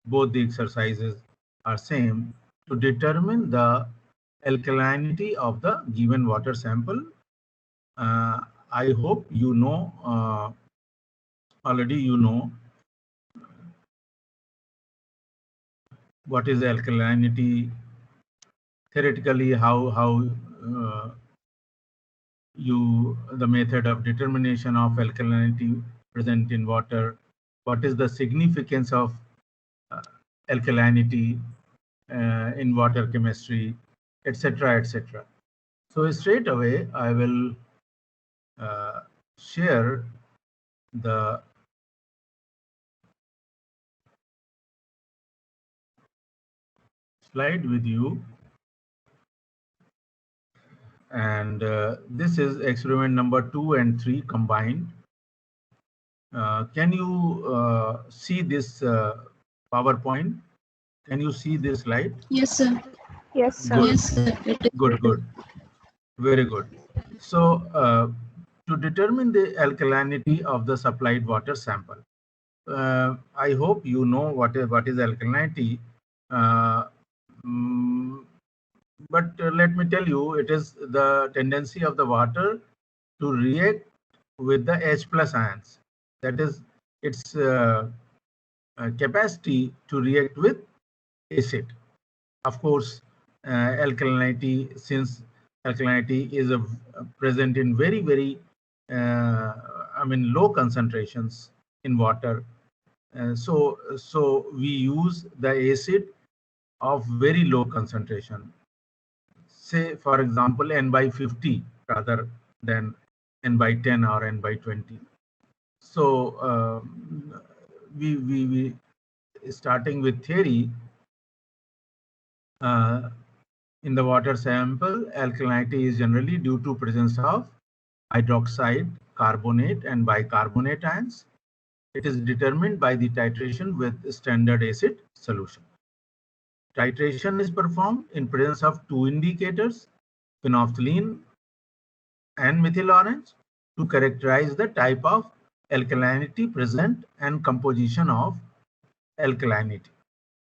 both the exercises are same, to determine the alkalinity of the given water sample. I hope you know, already you know what is alkalinity, theoretically how the method of determination of alkalinity present in water, what is the significance of uh, alkalinity in water chemistry, etc., etc. So straight away I will share the slide with you, and this is experiment number 2 and 3 combined. Can you see this PowerPoint? Can you see this slide? Yes, sir. Yes, sir. Good. Yes, sir. Good, good. Very good. So, to determine the alkalinity of the supplied water sample, I hope you know what is alkalinity. Uh, mm, but let me tell you, it is the tendency of the water to react with the H plus ions. That is its capacity to react with acid. Of course, alkalinity, since alkalinity is present in very low concentrations in water, so we use the acid of very low concentration, say for example n by 50 rather than n by 10 or n by 20. So we starting with theory. In the water sample, alkalinity is generally due to presence of hydroxide, carbonate, and bicarbonate ions. It is determined by the titration with standard acid solution. Titration is performed in presence of two indicators, phenolphthalein and methyl orange, to characterize the type of alkalinity present and composition of alkalinity.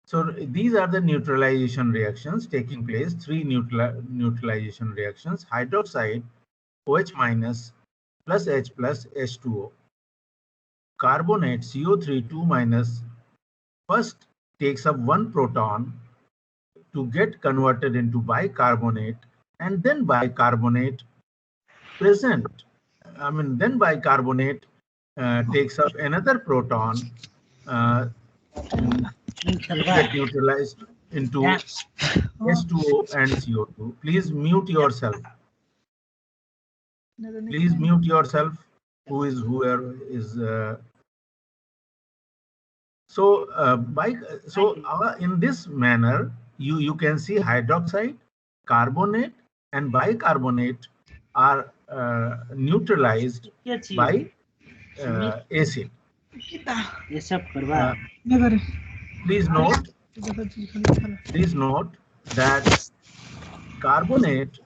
So these are the neutralization reactions taking place, three neutralization reactions: hydroxide, OH minus plus H plus H2O. Carbonate, CO3 2 minus, first takes up one proton to get converted into bicarbonate, and then bicarbonate takes up another proton get neutralized into H2O and CO2. Please mute yourself. Please mute yourself. Whoever is. In this manner, you can see hydroxide, carbonate, and bicarbonate are neutralized by acid. Please note that carbonate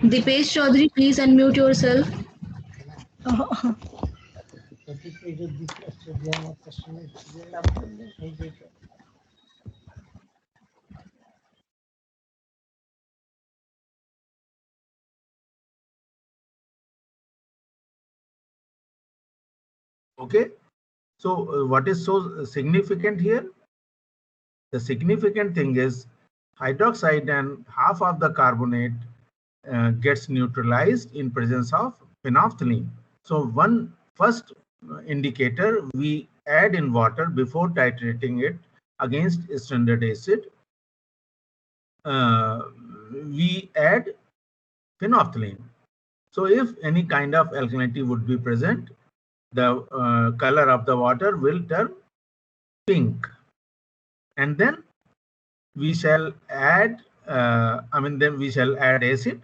Dipesh Chaudhary, please unmute yourself. Okay, so what is so significant here? The significant thing is hydroxide and half of the carbonate gets neutralized in presence of phenolphthalein. So one first indicator we add in water before titrating it against standard acid. We add phenolphthalein. So if any kind of alkalinity would be present, the color of the water will turn pink, and then we shall add acid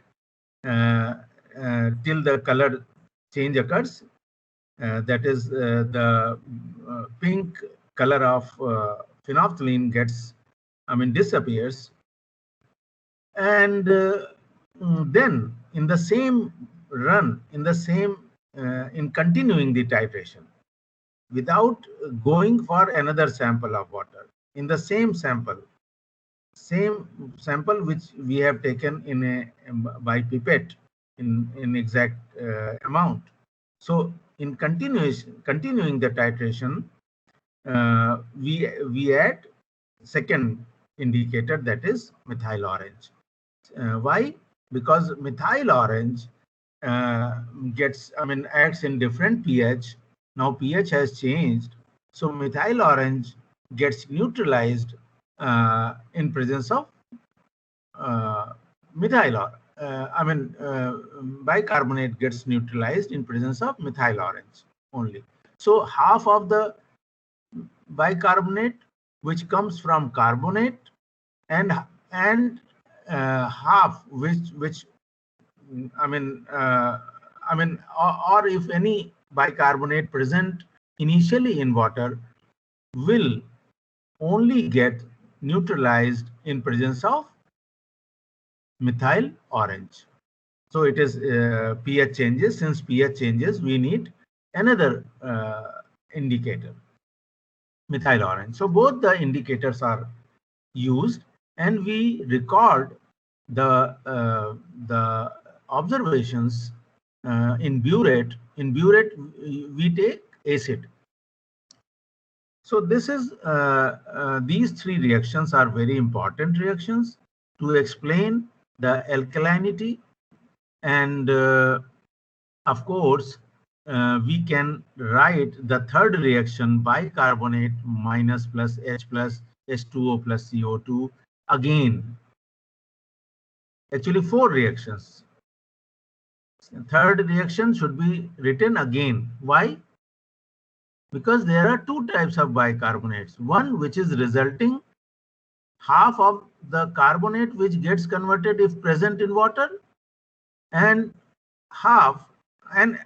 till the color change occurs. That is the pink color of phenolphthalein disappears, and then in the same run, in the same in continuing the titration without going for another sample of water in the same sample which we have taken in by pipette in exact amount. So in continuing the titration, we add second indicator, that is methyl orange. Why? Because methyl orange acts in different pH. Now pH has changed, so methyl orange gets neutralized in presence of bicarbonate gets neutralized in presence of methyl orange only. So half of the bicarbonate which comes from carbonate and half which or if any bicarbonate present initially in water will only get neutralized in presence of methyl orange. So it is pH changes. Since pH changes, we need another indicator, methyl orange. So both the indicators are used, and we record the observations in burette. In burette, we take acid. So this is these three reactions are very important reactions to explain the alkalinity, and of course we can write the third reaction, bicarbonate minus plus H plus H2O plus CO2 again. Actually 4 reactions. Third reaction should be written again. Why? Because there are two types of bicarbonates. One which is resulting half of the carbonate which gets converted if present in water, and half and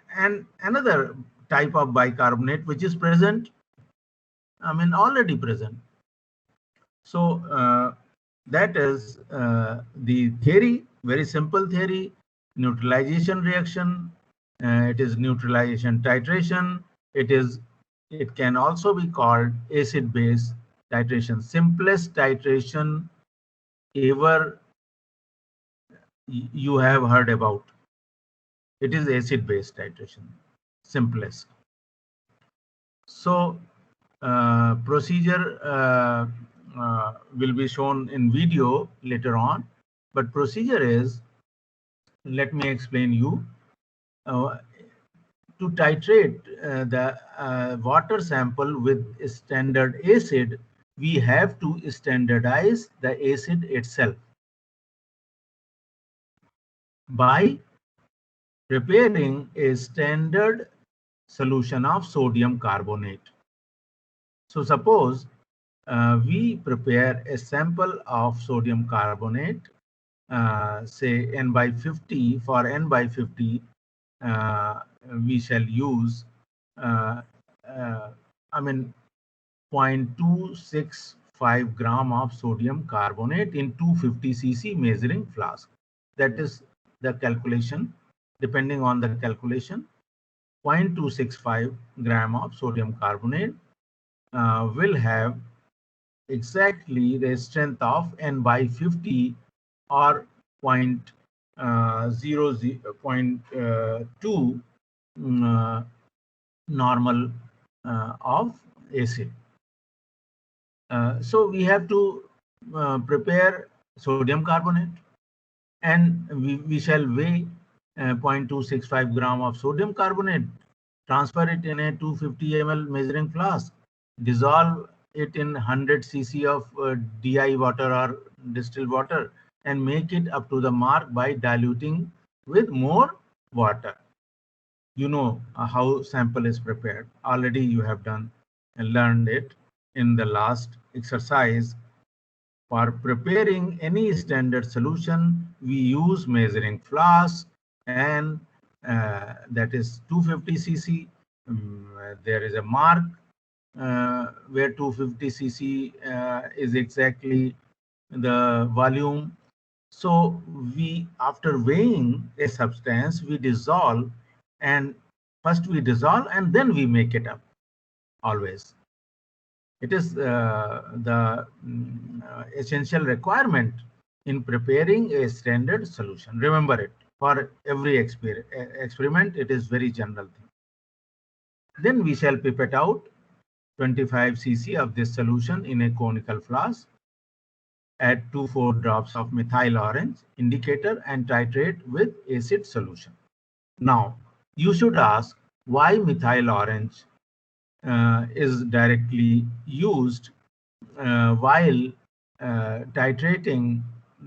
another type of bicarbonate which is present, already present. So that is the theory, very simple theory. Neutralization reaction, it is neutralization titration, it can also be called acid base titration. Simplest titration ever you have heard about, it is acid base titration, simplest. So procedure will be shown in video later on, but procedure is, let me explain you. To titrate the water sample with standard acid, we have to standardize the acid itself by preparing a standard solution of sodium carbonate. So suppose we prepare a sample of sodium carbonate, say N by 50. For N by 50, we shall use 0.265 gram of sodium carbonate in 250 cc measuring flask. That is the calculation. Depending on the calculation, 0.265 gram of sodium carbonate will have exactly the strength of N by 50 or 0.2 normal of acid. So we have to prepare sodium carbonate, and we shall weigh 0.265 gram of sodium carbonate, transfer it in a 250 ml measuring flask, dissolve it in 100 cc of DI water or distilled water, and make it up to the mark by diluting with more water. You know how sample is prepared. Already you have done and learned it in the last exercise. For preparing any standard solution, we use measuring flask, and that is 250 cc. There is a mark where 250 cc is exactly the volume. So we, after weighing a substance, we dissolve, and First we dissolve and then we make it up, always. It is the essential requirement in preparing a standard solution. Remember it, for every experiment, it is very general thing. Then we shall pipette out 25 cc of this solution in a conical flask. Add 2-4 drops of methyl orange indicator and titrate with acid solution. Now, you should ask why methyl orange is directly used while titrating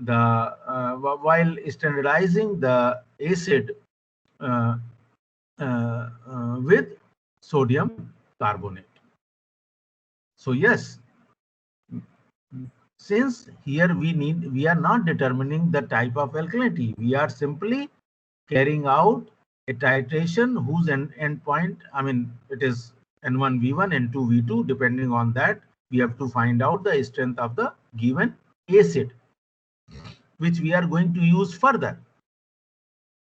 while standardizing the acid with sodium carbonate. So yes, since here we are not determining the type of alkalinity, we are simply carrying out a titration whose endpoint, I mean, it is N1 V1 and N2 V2. Depending on that, we have to find out the strength of the given acid, which we are going to use further.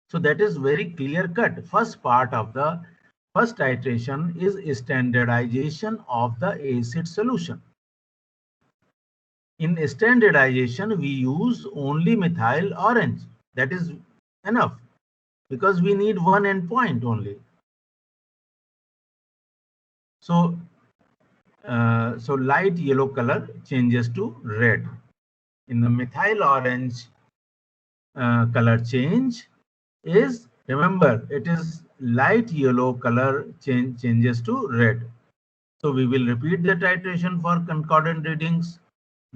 So that is very clear cut. First part of the first titration is standardization of the acid solution. In standardization, we use only methyl orange. That is enough, because we need one endpoint only. So, so light yellow color changes to red. In the methyl orange, color change is, remember, it is light yellow color changes to red. So we will repeat the titration for concordant readings.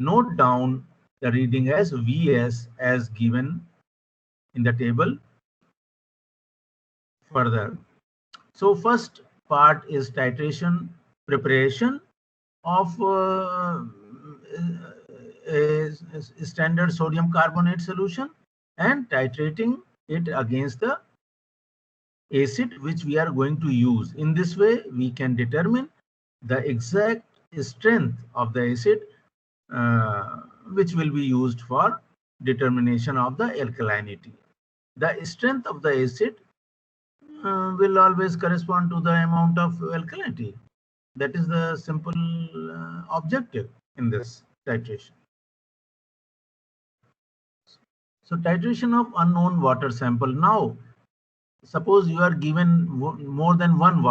Note down the reading as Vs as given in the table further. So first part is titration, preparation of a standard sodium carbonate solution and titrating it against the acid which we are going to use. In this way, we can determine the exact strength of the acid which will be used for determination of the alkalinity. The strength of the acid will always correspond to the amount of alkalinity. That is the simple objective in this titration. So titration of unknown water sample. Now, suppose you are given more than one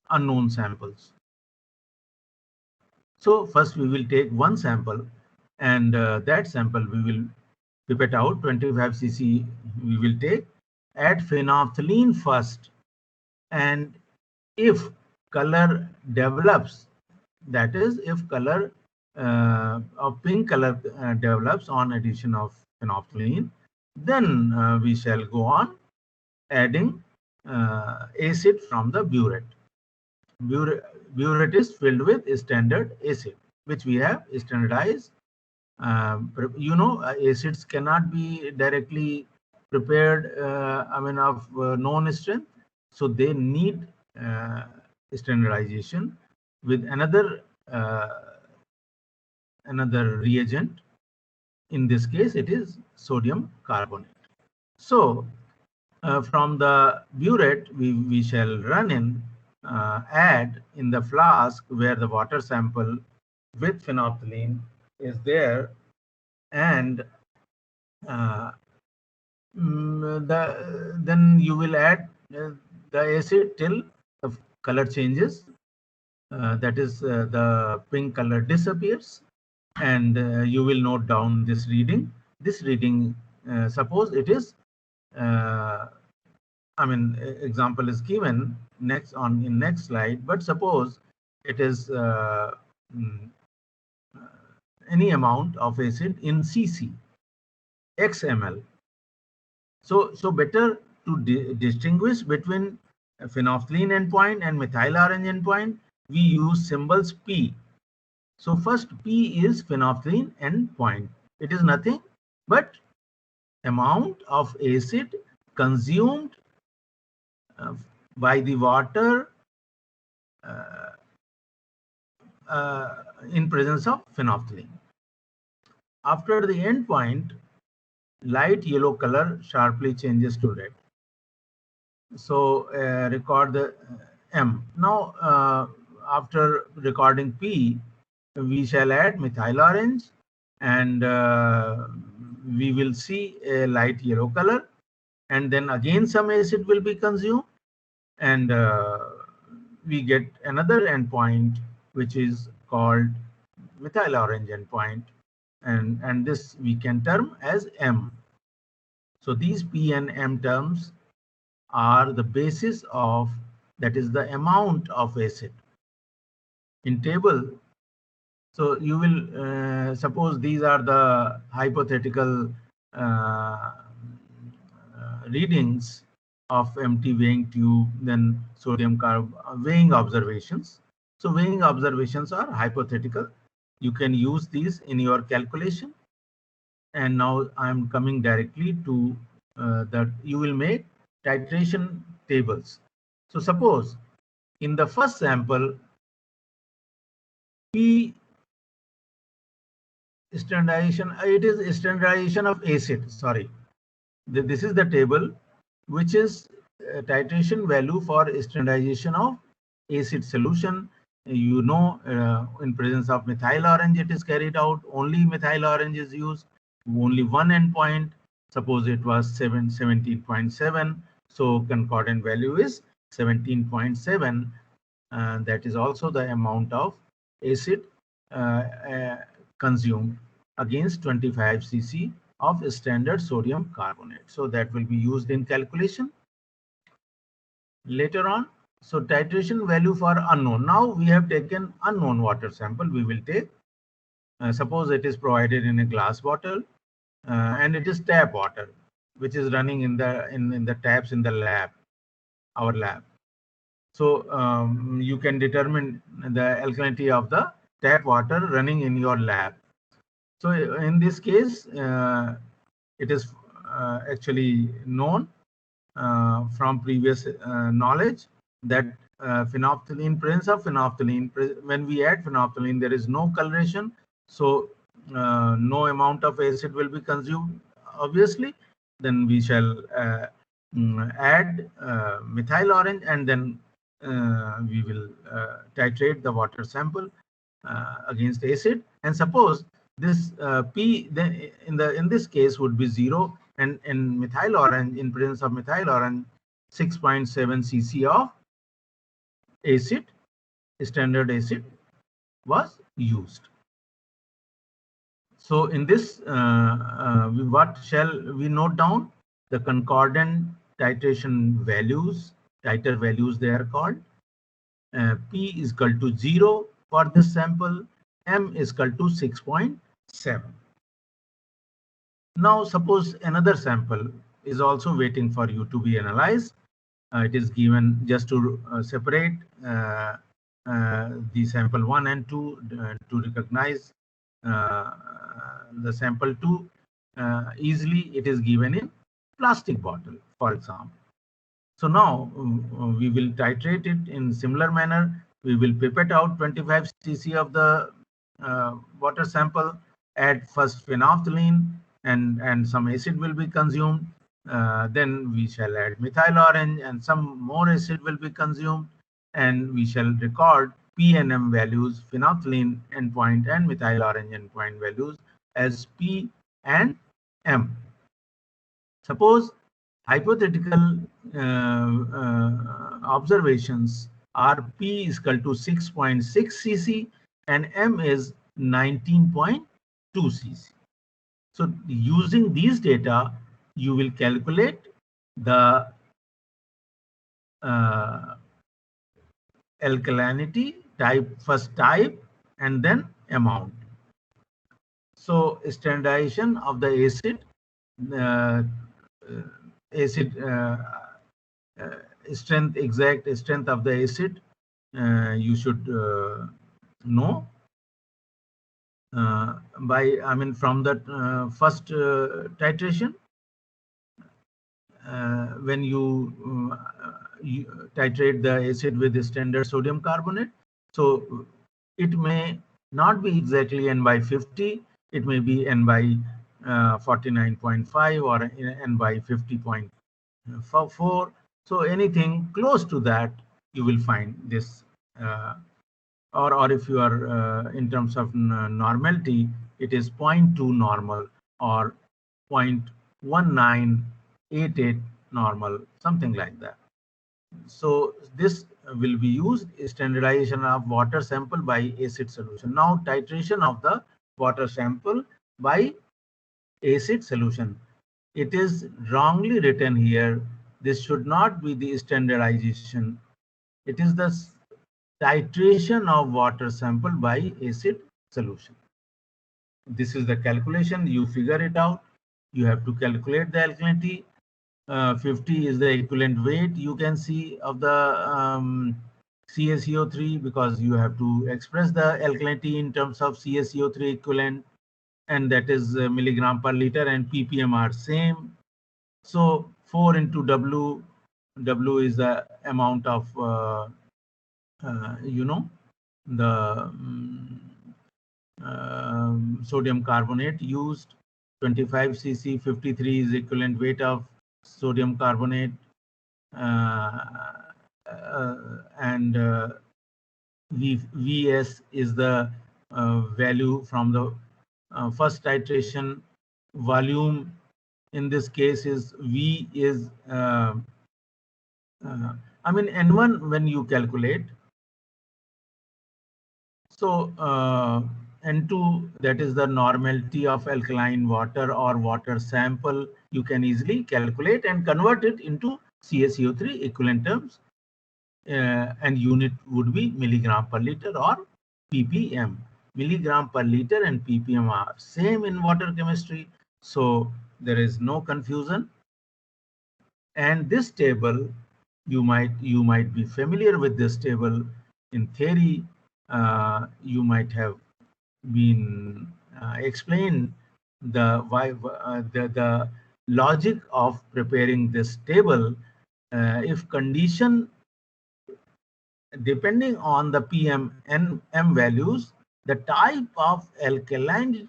unknown samples. So first we will take one sample, and that sample we will pipette out 25 cc. We will take, add phenolphthalein first, and if color develops, that is, if color of pink color develops on addition of phenolphthalein, then we shall go on adding acid from the burette. Burette is filled with standard acid, which we have standardized. You know, acids cannot be directly prepared, I mean, of known strength, so they need standardization with another reagent. In this case, it is sodium carbonate. So from the burette, we shall run in, add in the flask where the water sample with phenolphthalein is there, and then you will add the acid till the color changes. That is, the pink color disappears, and you will note down this reading. This reading, suppose it is, I mean, example is given next in next slide, but suppose it is any amount of acid in cc, x ml. So better to distinguish between phenolphthalein endpoint and methyl orange endpoint, we use symbols P. So first P is phenolphthalein endpoint. It is nothing but amount of acid consumed by the water in presence of phenolphthalein. After the endpoint, light yellow color sharply changes to red. So record the M. Now, after recording P, we shall add methyl orange, and we will see a light yellow color, and then again some acid will be consumed, and we get another endpoint which is called methyl orange endpoint, and this we can term as M. So these P and M terms are the basis of, that is the amount of acid in table. So you will suppose these are the hypothetical readings of empty weighing tube, then sodium carb weighing observations. So weighing observations are hypothetical. You can use these in your calculation. And now I'm coming directly to that you will make titration tables. So suppose in the first sample, P standardization, it is standardization of acid, sorry. This is the table, which is titration value for standardization of acid solution. You know, in presence of methyl orange, it is carried out. Only methyl orange is used. Only one endpoint. Suppose it was 17.7. So concordant value is 17.7. That is also the amount of acid consumed against 25 cc of standard sodium carbonate. So that will be used in calculation later on. So titration value for unknown. Now we have taken unknown water sample. We will take, suppose it is provided in a glass bottle, and it is tap water, which is running in the taps in the lab, our lab. So you can determine the alkalinity of the tap water running in your lab. So in this case, it is actually known from previous knowledge that phenolphthalein, presence of phenolphthalein, when we add phenolphthalein, there is no coloration. So no amount of acid will be consumed, obviously. Then we shall add methyl orange, and then we will titrate the water sample against acid. And suppose this P then in this case would be 0, and in methyl orange, in presence of methyl orange, 6.7 cc of acid, standard acid, was used. So in this, what shall we note down? The concordant titration values, titer values they are called. P is equal to 0 for this sample, M is equal to 6.7. Now suppose another sample is also waiting for you to be analyzed. It is given just to separate the sample 1 and 2 to recognize the sample 2 easily. It is given in plastic bottle, for example. So now we will titrate it in similar manner. We will pipette out 25 cc of the water sample, add first phenolphthalein, and some acid will be consumed. Then we shall add methyl orange, and some more acid will be consumed, and we shall record P and M values, phenolphthalein endpoint and methyl orange endpoint values as P and M. Suppose hypothetical observations are P is equal to 6.6 cc and M is 19.2 cc. So using these data, you will calculate the alkalinity type, first type, and then amount. So standardization of the acid, strength, exact strength of the acid, you should know from the first titration. When you titrate the acid with the standard sodium carbonate, so it may not be exactly N by 50, it may be N by 49.5 or N by 50.4. So anything close to that, you will find this, or if you are in terms of normality, it is 0.2 normal or 0.1988 normal, something like that. So this will be used standardization of water sample by acid solution. Now titration of the water sample by acid solution. It is wrongly written here. This should not be the standardization. It is the titration of water sample by acid solution. This is the calculation. You figure it out. You have to calculate the alkalinity. 50 is the equivalent weight you can see of the CaCO3, because you have to express the alkalinity in terms of CaCO3 equivalent, and that is milligram per liter, and ppm are same. So 4 into W, W is the amount of the sodium carbonate used. 25 cc, 53 is equivalent weight of sodium carbonate, and Vs is the value from the first titration. Volume in this case is V is I mean N1 when you calculate. So N2, that is the normality of alkaline water or water sample, you can easily calculate and convert it into CaCO3 equivalent terms, and unit would be milligram per liter or ppm. Milligram per liter and ppm are same in water chemistry, so there is no confusion. And this table, you might be familiar with this table. In theory, you might have been explained the the logic of preparing this table. If condition, depending on the pm and m values, the type of alkalinity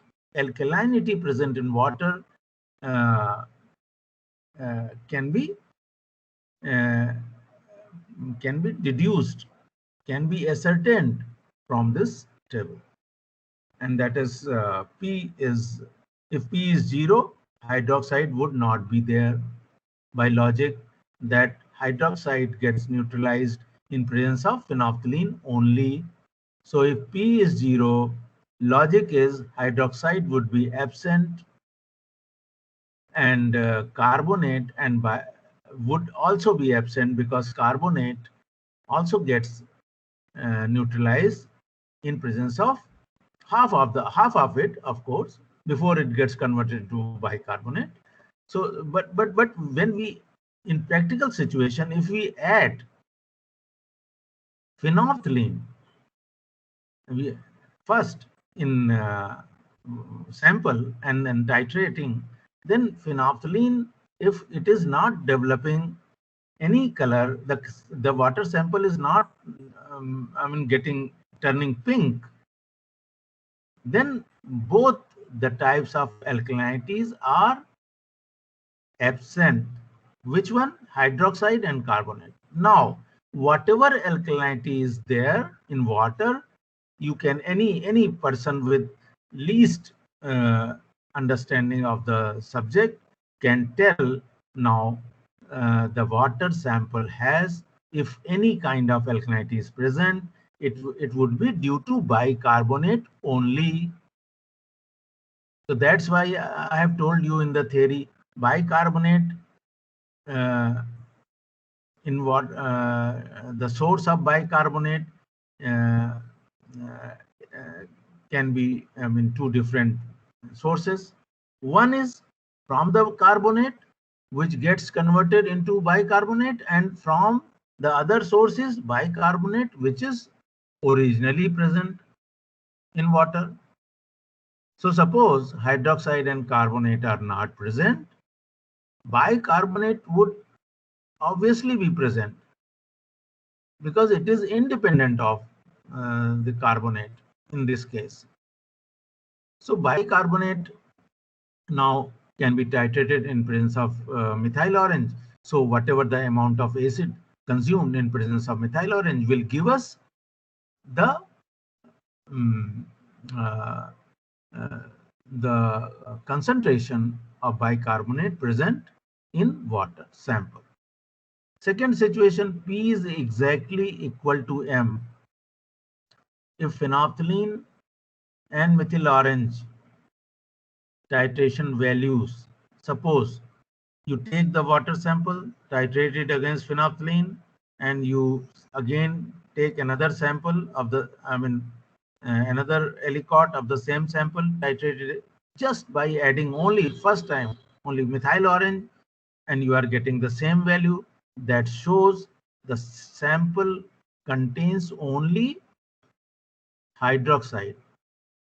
present in water uh, can be deduced, can be ascertained from this table. And that is P is, if P is 0, hydroxide would not be there. By logic, that hydroxide gets neutralized in presence of phenolphthalein only. So if P is 0, logic is hydroxide would be absent, and carbonate and would also be absent, because carbonate also gets neutralized in presence of half of it, of course, before it gets converted to bicarbonate. So but when we, in practical situation, if we add phenolphthalein, we first in sample and then titrating, then phenolphthalein, if it is not developing any color, the water sample is not getting turning pink, then both the types of alkalinities are absent. Which one? Hydroxide and carbonate. Now, whatever alkalinity is there in water, you can, any person with least understanding of the subject can tell now the water sample has, if any kind of alkalinity is present, it would be due to bicarbonate only. So that's why I have told you in the theory, bicarbonate in what the source of bicarbonate uh, can be, two different sources. One is from the carbonate, which gets converted into bicarbonate, and from the other source is bicarbonate, which is originally present in water. So suppose hydroxide and carbonate are not present, bicarbonate would obviously be present, because it is independent of the carbonate in this case. So bicarbonate now can be titrated in presence of methyl orange. So whatever the amount of acid consumed in presence of methyl orange will give us the um, uh, uh, the concentration of bicarbonate present in water sample. Second situation, P is exactly equal to M if phenolphthalein and methyl orange titration values. Suppose you take the water sample, titrate it against phenolphthalein, and you again take another sample of the, another alicot of the same sample, titrate it just by adding only first time only methyl orange, and you are getting the same value. That shows the sample contains only hydroxide.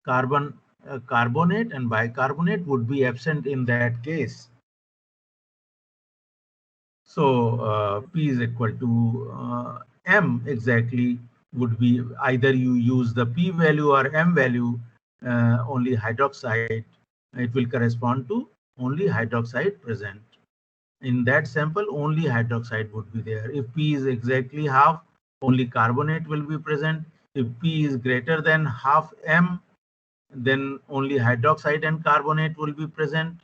Carbonate and bicarbonate would be absent in that case. So P is equal to M exactly would be either you use the P value or M value, only hydroxide. It will correspond to only hydroxide present. In that sample, only hydroxide would be there. If P is exactly half, only carbonate will be present. If P is greater than half M, then only hydroxide and carbonate will be present.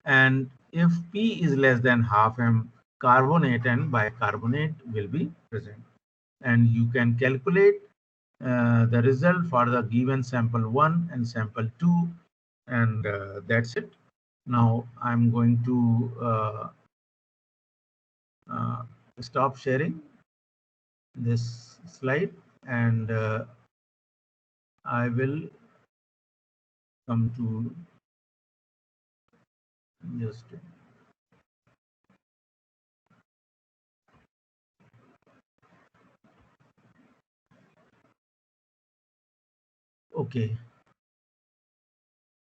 And if P is less than half M, carbonate and bicarbonate will be present. And you can calculate the result for the given sample 1 and sample 2, and that's it. Now I'm going to uh, stop sharing this slide, and I will come to just okay.